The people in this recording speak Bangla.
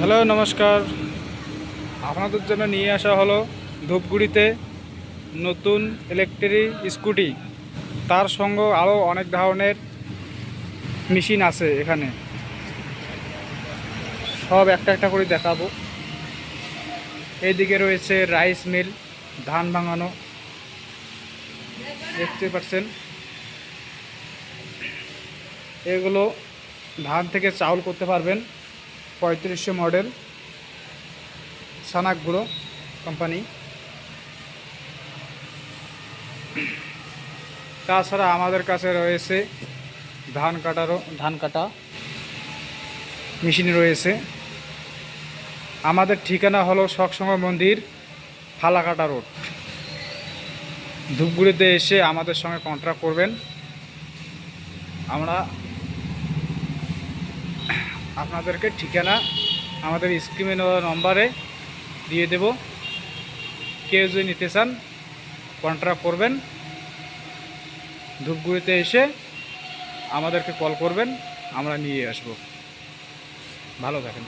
হ্যালো, নমস্কার। আপনাদের জন্য নিয়ে আসা হলো ধূপগুড়িতে নতুন ইলেকট্রিক স্কুটি। তার সঙ্গে আরও অনেক ধরনের মেশিন আছে এখানে। সব একটা একটা করে দেখাবো। এইদিকে রয়েছে রাইস মিল, ধান ভাঙানো, দেখতে পাচ্ছেন। এগুলো ধান থেকে চাউল করতে পারবেন। 3500 মডেল সানাকগুলো কোম্পানি। তাছাড়া আমাদের কাছে রয়েছে ধান কাটা মেশিন রয়েছে। আমাদের ঠিকানা হলো সৎসঙ্গ মন্দির, ফালাকাটা রোড। ধূপগুড়িতে এসে আমাদের সঙ্গে কন্ট্যাক্ট করবেন। আমরা আপনাদেরকে ঠিকানা আমাদের স্ক্রিনে নম্বরে দিয়ে দেব। কেউ যদি নিতে চান কন্ট্যাক্ট করবেন। ধূপগুড়িতে এসে আমাদেরকে কল করবেন, আমরা নিয়ে আসব। ভালো থাকেন।